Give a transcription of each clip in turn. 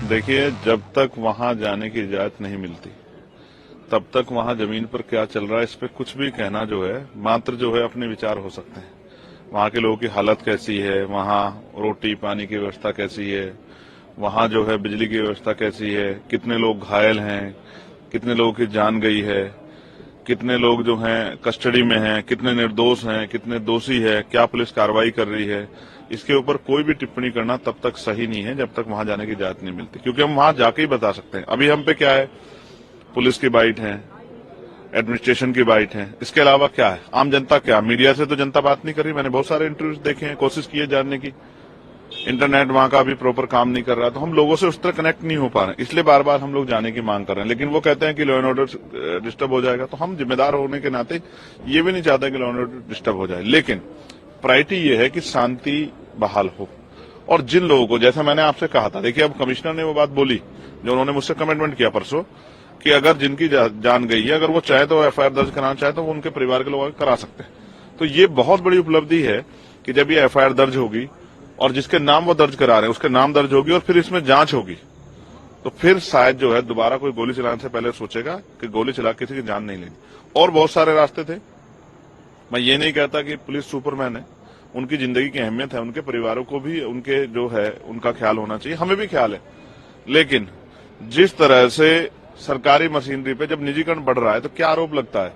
देखिए, जब तक वहां जाने की इजाजत नहीं मिलती तब तक वहां जमीन पर क्या चल रहा है इस पे कुछ भी कहना जो है मात्र जो है अपने विचार हो सकते हैं। वहां के लोगों की हालत कैसी है, वहां रोटी पानी की व्यवस्था कैसी है, वहां जो है बिजली की व्यवस्था कैसी है, कितने लोग घायल हैं, कितने लोगों की जान गई है, कितने लोग जो हैं कस्टडी में हैं, कितने निर्दोष हैं, कितने दोषी है, क्या पुलिस कार्रवाई कर रही है, इसके ऊपर कोई भी टिप्पणी करना तब तक सही नहीं है जब तक वहां जाने की इजाजत नहीं मिलती, क्योंकि हम वहां जाके ही बता सकते हैं। अभी हम पे क्या है, पुलिस की बाइट है, एडमिनिस्ट्रेशन की बाइट है, इसके अलावा क्या है, आम जनता क्या, मीडिया से तो जनता बात नहीं कर रही। मैंने बहुत सारे इंटरव्यूज देखे हैं, कोशिश की है जानने की, इंटरनेट वहां का अभी प्रॉपर काम नहीं कर रहा, तो हम लोगों से उस तरह कनेक्ट नहीं हो पा रहे, इसलिए बार बार हम लोग जाने की मांग कर रहे हैं। लेकिन वो कहते हैं कि लॉ एंड ऑर्डर डिस्टर्ब हो जाएगा, तो हम जिम्मेदार होने के नाते ये भी नहीं चाहते कि लॉ एंड ऑर्डर डिस्टर्ब हो जाए, लेकिन प्रायोरिटी ये है कि शांति बहाल हो। और जिन लोगों को, जैसा मैंने आपसे कहा था, देखिए अब कमिश्नर ने वो बात बोली जो उन्होंने मुझसे कमिटमेंट किया परसों कि अगर जिनकी जान गई है, अगर वो चाहे तो एफआईआर दर्ज कराना चाहे तो वो उनके परिवार के लोग करा सकते हैं। तो ये बहुत बड़ी उपलब्धि है कि जब ये एफआईआर दर्ज होगी और जिसके नाम वो दर्ज करा रहे हैं उसके नाम दर्ज होगी और फिर इसमें जांच होगी, तो फिर शायद जो है दोबारा कोई गोली चलाने से पहले सोचेगा कि गोली चला किसी की जान नहीं लेनी। और बहुत सारे रास्ते थे, मैं ये नहीं कहता कि पुलिस सुपरमैन है, उनकी जिंदगी की अहमियत है, उनके परिवारों को भी उनके जो है उनका ख्याल होना चाहिए, हमें भी ख्याल है। लेकिन जिस तरह से सरकारी मशीनरी पे जब निजीकरण बढ़ रहा है तो क्या आरोप लगता है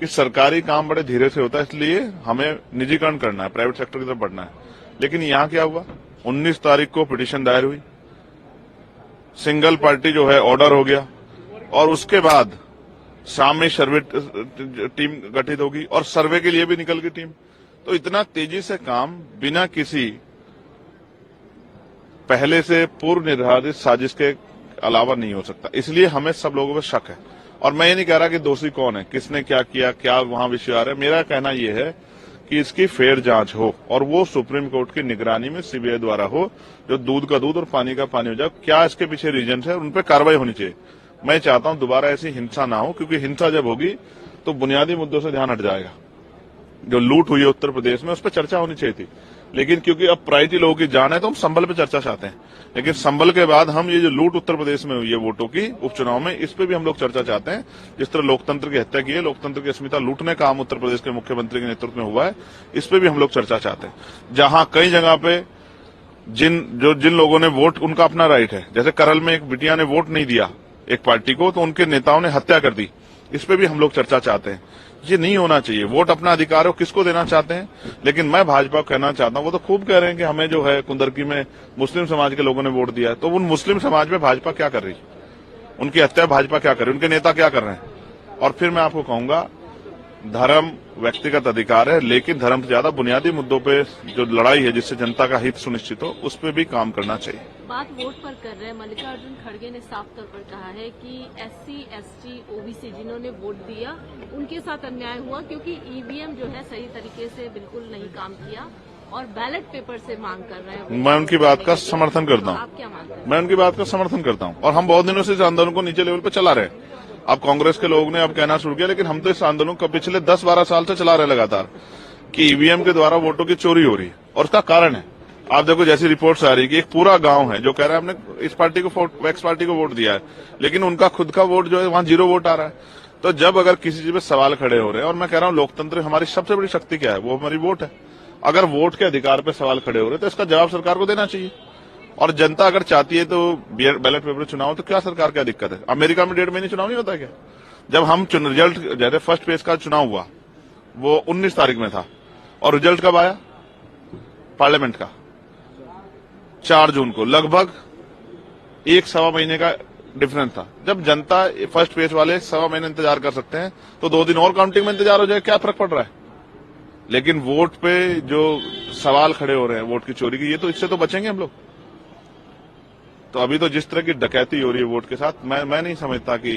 कि सरकारी काम बड़े धीरे से होता है, इसलिए हमें निजीकरण करना है, प्राइवेट सेक्टर की तरफ बढ़ना है। लेकिन यहां क्या हुआ, 19 तारीख को पिटीशन दायर हुई, सिंगल पार्टी जो है ऑर्डर हो गया और उसके बाद शाम में सर्वे टीम गठित होगी और सर्वे के लिए भी निकल गई टीम। तो इतना तेजी से काम बिना किसी पहले से पूर्व निर्धारित साजिश के अलावा नहीं हो सकता, इसलिए हमें सब लोगों पर शक है। और मैं ये नहीं कह रहा कि दोषी कौन है, किसने क्या किया, क्या वहां विषय आ रहा है, मेरा कहना यह है कि इसकी फेयर जांच हो और वो सुप्रीम कोर्ट की निगरानी में सीबीआई द्वारा हो, जो दूध का दूध और पानी का पानी हो जाए। क्या इसके पीछे रीजन है, उन पर कार्रवाई होनी चाहिए। मैं चाहता हूं दोबारा ऐसी हिंसा ना हो, क्योंकि हिंसा जब होगी तो बुनियादी मुद्दों से ध्यान हट जाएगा। जो लूट हुई है उत्तर प्रदेश में उस पर चर्चा होनी चाहिए थी, लेकिन क्योंकि अब प्रायोरिटी लोगों की जान है तो हम संभल पे चर्चा चाहते हैं। लेकिन संभल के बाद हम ये जो लूट उत्तर प्रदेश में हुई है वोटों की उपचुनाव में, इस पे भी हम लोग चर्चा चाहते हैं। जिस तरह लोकतंत्र की हत्या की है, लोकतंत्र की अस्मिता लूटने का काम उत्तर प्रदेश के मुख्यमंत्री के नेतृत्व में हुआ है, इस पे भी हम लोग चर्चा चाहते हैं। जहां कई जगह पे जिन लोगों ने वोट, उनका अपना राइट है, जैसे करल में एक बिटिया ने वोट नहीं दिया एक पार्टी को तो उनके नेताओं ने हत्या कर दी, इस पे भी हम लोग चर्चा चाहते हैं। ये नहीं होना चाहिए, वोट अपना अधिकार हो, किसको देना चाहते हैं। लेकिन मैं भाजपा को कहना चाहता हूं, वो तो खूब कह रहे हैं कि हमें जो है कुंदरकी में मुस्लिम समाज के लोगों ने वोट दिया है, तो उन मुस्लिम समाज में भाजपा क्या कर रही है, उनकी हत्या भाजपा क्या कर रही है, उनके नेता क्या कर रहे हैं। और फिर मैं आपको कहूंगा, धर्म व्यक्तिगत अधिकार है, लेकिन धर्म से ज्यादा बुनियादी मुद्दों पे जो लड़ाई है जिससे जनता का हित सुनिश्चित हो, उस पर भी काम करना चाहिए। बात वोट पर कर रहे हैं, मल्लिकार्जुन खड़गे ने साफ तौर पर कहा है कि SC, ST, OBC जिन्होंने वोट दिया उनके साथ अन्याय हुआ, क्योंकि EVM जो है सही तरीके से बिल्कुल नहीं काम किया और बैलेट पेपर से मांग कर रहे हैं। मैं उनकी बात का समर्थन करता हूँ, आप क्या मानते हैं? मैं उनकी बात का समर्थन करता हूँ और हम बहुत दिनों से इस आंदोलन को नीचे लेवल पे चला रहे हैं। अब कांग्रेस के लोगों ने अब कहना शुरू किया, लेकिन हम तो इस आंदोलन को पिछले 10-12 साल से चला रहे लगातार कि EVM के द्वारा वोटों की चोरी हो रही है। और उसका कारण है, आप देखो जैसी रिपोर्ट्स आ रही है कि एक पूरा गांव है जो कह रहा है हमने इस पार्टी को एक्स पार्टी को वोट दिया है, लेकिन उनका खुद का वोट जो है वहां 0 वोट आ रहा है। तो जब अगर किसी चीज पे सवाल खड़े हो रहे हैं, और मैं कह रहा हूं लोकतंत्र हमारी सबसे बड़ी शक्ति क्या है, वो हमारी वोट है। अगर वोट के अधिकार पे सवाल खड़े हो रहे हैं तो इसका जवाब सरकार को देना चाहिए। और जनता अगर चाहती है तो बैलेट पेपर चुनाव, तो क्या सरकार क्या दिक्कत है। अमेरिका में 1.5 महीने चुनाव नहीं होता क्या। जब हम रिजल्ट, जैसे फर्स्ट फेज का चुनाव हुआ वो 19 तारीख में था और रिजल्ट कब आया पार्लियामेंट का, 4 जून को, लगभग 1-1.25 महीने का डिफरेंस था। जब जनता फर्स्ट फेज वाले 1.25 महीने इंतजार कर सकते हैं तो 2 दिन और काउंटिंग में इंतजार हो जाए, क्या फर्क पड़ रहा है। लेकिन वोट पे जो सवाल खड़े हो रहे हैं वोट की चोरी की, ये तो इससे तो बचेंगे हम लोग। तो अभी तो जिस तरह की डकैती हो रही है वोट के साथ, मैं नहीं समझता कि